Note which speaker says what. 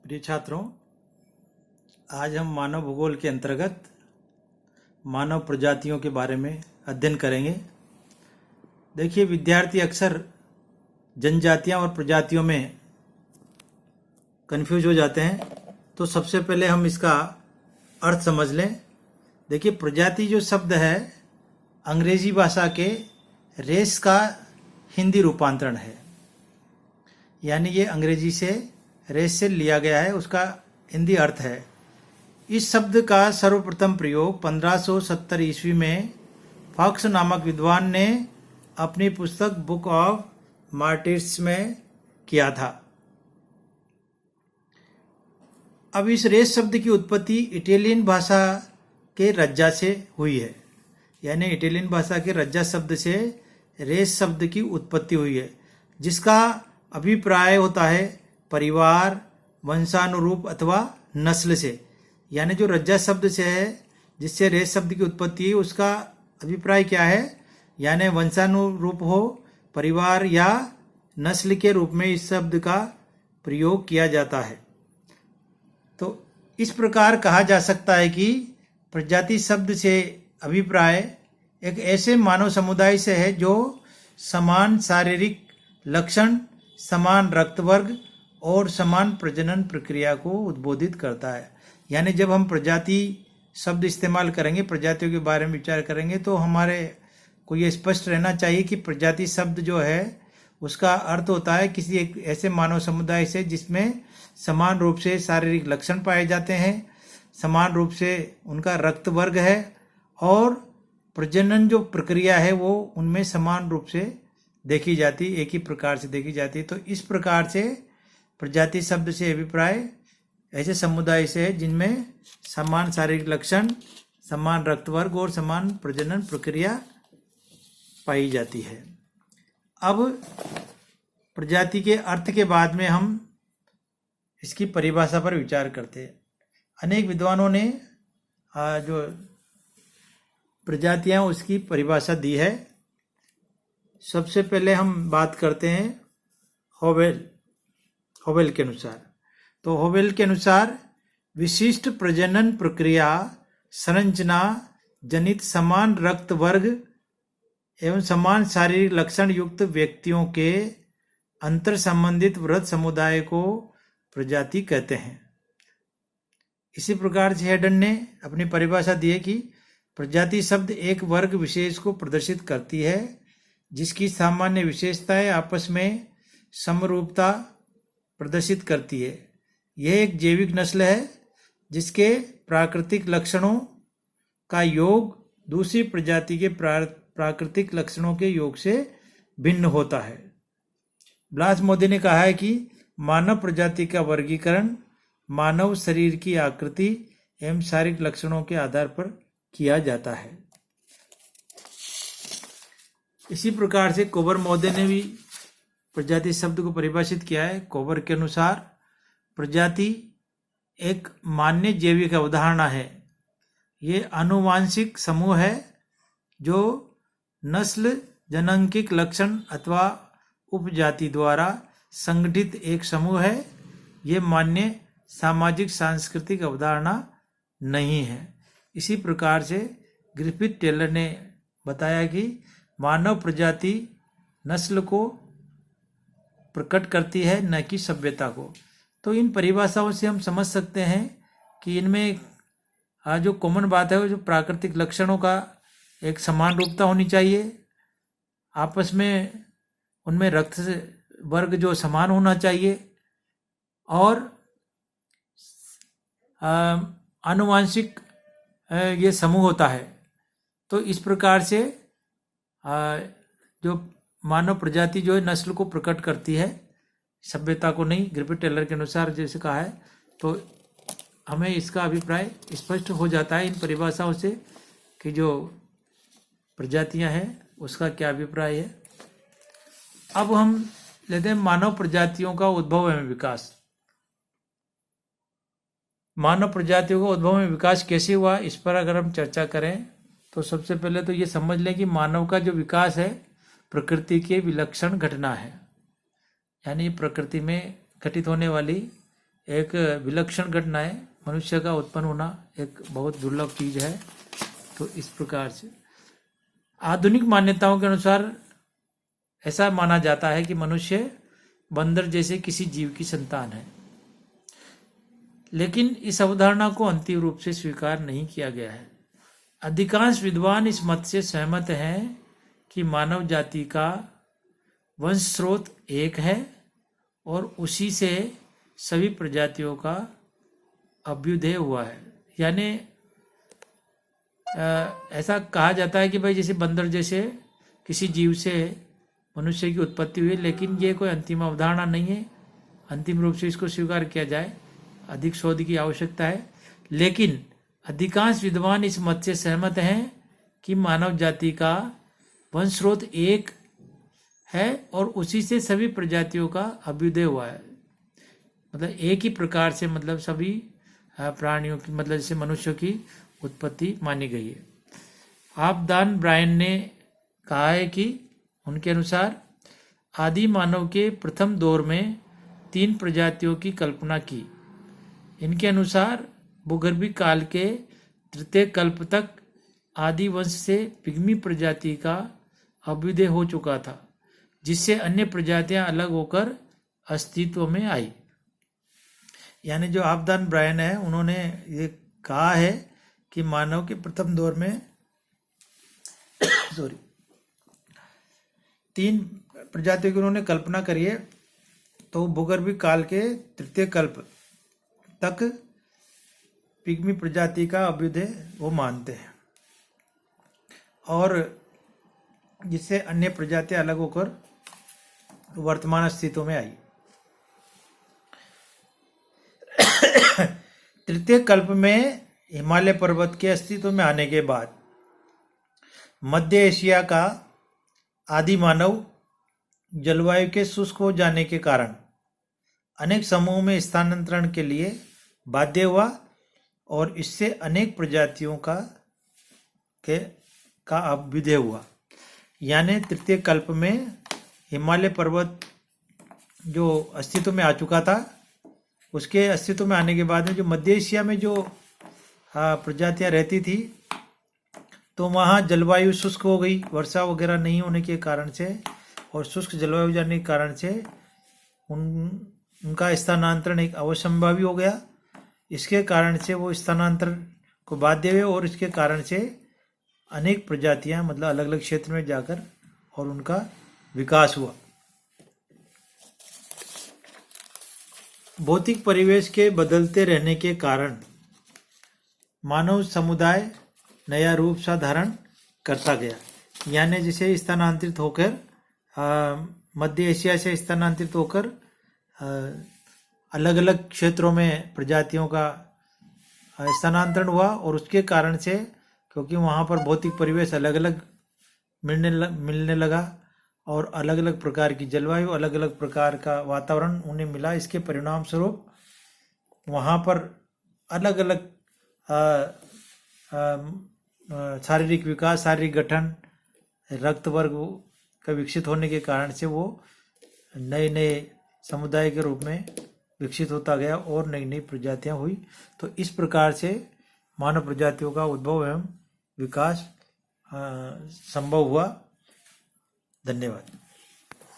Speaker 1: प्रिय छात्रों, आज हम मानव भूगोल के अंतर्गत मानव प्रजातियों के बारे में अध्ययन करेंगे। देखिए, विद्यार्थी अक्सर जनजातियां और प्रजातियों में कंफ्यूज हो जाते हैं, तो सबसे पहले हम इसका अर्थ समझ लें। देखिए, प्रजाति जो शब्द है अंग्रेजी भाषा के रेस का हिंदी रूपांतरण है, यानी ये अंग्रेजी से रेस से लिया गया है, उसका हिंदी अर्थ है। इस शब्द का सर्वप्रथम प्रयोग 1570 ईस्वी में फॉक्स नामक विद्वान ने अपनी पुस्तक बुक ऑफ मार्टिर्स में किया था। अब इस रेस शब्द की उत्पत्ति इटालियन भाषा के रज्जा से हुई है, यानी इटालियन भाषा के रज्जा शब्द से रेस शब्द की उत्पत्ति हुई है, जिसका अभिप्राय होता है परिवार, वंशानुरूप अथवा नस्ल से। यानी जो रज्जा शब्द से है जिससे रेस शब्द की उत्पत्ति है, उसका अभिप्राय क्या है, यानी वंशानुरूप हो, परिवार या नस्ल के रूप में इस शब्द का प्रयोग किया जाता है। तो इस प्रकार कहा जा सकता है कि प्रजाति शब्द से अभिप्राय एक ऐसे मानव समुदाय से है जो समान शारीरिक लक्षण, समान रक्त वर्ग और समान प्रजनन प्रक्रिया को उद्बोधित करता है। यानी जब हम प्रजाति शब्द इस्तेमाल करेंगे, प्रजातियों के बारे में विचार करेंगे, तो हमारे को ये स्पष्ट रहना चाहिए कि प्रजाति शब्द जो है उसका अर्थ होता है किसी एक ऐसे मानव समुदाय से जिसमें समान रूप से शारीरिक लक्षण पाए जाते हैं, समान रूप से उनका रक्त वर्ग है और प्रजनन जो प्रक्रिया है वो उनमें समान रूप से देखी जाती, एक ही प्रकार से देखी जाती है। तो इस प्रकार से प्रजाति शब्द से अभिप्राय ऐसे समुदाय से है जिनमें समान शारीरिक लक्षण, समान रक्त वर्ग और समान प्रजनन प्रक्रिया पाई जाती है। अब प्रजाति के अर्थ के बाद में हम इसकी परिभाषा पर विचार करते हैं। अनेक विद्वानों ने जो प्रजातियां उसकी परिभाषा दी है। सबसे पहले हम बात करते हैं होवेल के अनुसार। तो होवेल के अनुसार विशिष्ट प्रजनन प्रक्रिया, संरचना जनित समान रक्त वर्ग एवं समान शारीरिक लक्षण युक्त व्यक्तियों के अंतर संबंधित वृहद समुदाय को प्रजाति कहते हैं। इसी प्रकार से हेडन ने अपनी परिभाषा दी है कि प्रजाति शब्द एक वर्ग विशेष को प्रदर्शित करती है जिसकी सामान्य विशेषताएं आपस में समरूपता प्रदर्शित करती है। यह एक जैविक नस्ल है जिसके प्राकृतिक लक्षणों का योग दूसरी प्रजाति के प्राकृतिक लक्षणों के योग से भिन्न होता है। ब्लास मोदी ने कहा है कि मानव प्रजाति का वर्गीकरण मानव शरीर की आकृति एवं शारीरिक लक्षणों के आधार पर किया जाता है। इसी प्रकार से कोबर मोदी ने भी प्रजाति शब्द को परिभाषित किया है। कोबर के अनुसार प्रजाति एक मान्य जैविक अवधारणा है। ये आनुवांशिक समूह है जो नस्ल जनांकिक लक्षण अथवा उपजाति द्वारा संगठित एक समूह है। ये मान्य सामाजिक सांस्कृतिक अवधारणा नहीं है। इसी प्रकार से ग्रिफिथ टेलर ने बताया कि मानव प्रजाति नस्ल को प्रकट करती है, न कि सभ्यता को। तो इन परिभाषाओं से हम समझ सकते हैं कि इनमें जो कॉमन बात है वो जो प्राकृतिक लक्षणों का एक समान रूपता होनी चाहिए, आपस में उनमें रक्त वर्ग जो समान होना चाहिए और आनुवांशिक ये समूह होता है। तो इस प्रकार से जो मानव प्रजाति जो है नस्ल को प्रकट करती है, सभ्यता को नहीं। ग्रिफिथ टेलर के अनुसार जैसे कहा है, तो हमें इसका अभिप्राय स्पष्ट हो जाता है इन परिभाषाओं से कि जो प्रजातियां हैं उसका क्या अभिप्राय है। अब हम लेते हैं मानव प्रजातियों का उद्भव एवं विकास। मानव प्रजातियों का उद्भव एवं विकास कैसे हुआ, इस पर अगर हम चर्चा करें तो सबसे पहले तो ये समझ लें कि मानव का जो विकास है प्रकृति के विलक्षण घटना है, यानी प्रकृति में घटित होने वाली एक विलक्षण घटना है। मनुष्य का उत्पन्न होना एक बहुत दुर्लभ चीज है। तो इस प्रकार से आधुनिक मान्यताओं के अनुसार ऐसा माना जाता है कि मनुष्य बंदर जैसे किसी जीव की संतान है, लेकिन इस अवधारणा को अंतिम रूप से स्वीकार नहीं किया गया है। अधिकांश विद्वान इस मत से सहमत हैं कि मानव जाति का वंश स्रोत एक है और उसी से सभी प्रजातियों का अभ्युदय हुआ है। यानी ऐसा कहा जाता है कि भाई जैसे बंदर जैसे किसी जीव से मनुष्य की उत्पत्ति हुई, लेकिन ये कोई अंतिम अवधारणा नहीं है। अंतिम रूप से इसको स्वीकार किया जाए, अधिक शोध की आवश्यकता है। लेकिन अधिकांश विद्वान इस मत से सहमत हैं कि मानव जाति का वंश स्रोत एक है और उसी से सभी प्रजातियों का अभ्युदय हुआ है। मतलब एक ही प्रकार से, मतलब सभी प्राणियों की, मतलब जैसे मनुष्यों की उत्पत्ति मानी गई है। आपदान ब्रायन ने कहा है कि उनके अनुसार आदि मानव के प्रथम दौर में 3 प्रजातियों की कल्पना की। इनके अनुसार भूगर्भी काल के तृतीय कल्प तक आदि वंश से पिग्मी प्रजाति का अभ्युदय हो चुका था, जिससे अन्य प्रजातियां अलग होकर अस्तित्व में आई। यानी जो आपदान ब्रायन है, उन्होंने ये कहा है कि मानव के प्रथम दौर में 3 प्रजातियों की उन्होंने कल्पना करी है। तो भूगर्भी काल के तृतीय कल्प तक पिग्मी प्रजाति का अभ्युदय वो मानते हैं, और जिससे अन्य प्रजातियां अलग होकर वर्तमान अस्तित्व में आई। तृतीय कल्प में हिमालय पर्वत के अस्तित्व में आने के बाद मध्य एशिया का आदि मानव जलवायु के शुष्क हो जाने के कारण अनेक समूहों में स्थानांतरण के लिए बाध्य हुआ, और इससे अनेक प्रजातियों का अभ्युदय हुआ। यानी तृतीय कल्प में हिमालय पर्वत जो अस्तित्व में आ चुका था, उसके अस्तित्व में आने के बाद में जो मध्य एशिया में जो प्रजातियां रहती थी, तो वहाँ जलवायु शुष्क हो गई, वर्षा वगैरह नहीं होने के कारण से, और शुष्क जलवायु जाने के कारण से उनका स्थानांतरण एक अवसंभावी हो गया। इसके कारण से वो स्थानांतरण को बाध्य हुए, और इसके कारण से अनेक प्रजातियां, मतलब अलग अलग क्षेत्र में जाकर और उनका विकास हुआ। भौतिक परिवेश के बदलते रहने के कारण मानव समुदाय नया रूप सा धारण करता गया। यानी जैसे स्थानांतरित होकर मध्य एशिया से स्थानांतरित होकर अलग अलग क्षेत्रों में प्रजातियों का स्थानांतरण हुआ, और उसके कारण से, क्योंकि वहाँ पर भौतिक परिवेश अलग अलग मिलने लगा, और अलग अलग प्रकार की जलवायु, अलग अलग प्रकार का वातावरण उन्हें मिला, इसके परिणाम स्वरूप वहाँ पर अलग अलग शारीरिक विकास, शारीरिक गठन, रक्त वर्ग का विकसित होने के कारण से वो नए नए समुदाय के रूप में विकसित होता गया और नई नई प्रजातियां हुई। तो इस प्रकार से मानव प्रजातियों का उद्भव एवं विकास संभव हुआ। धन्यवाद।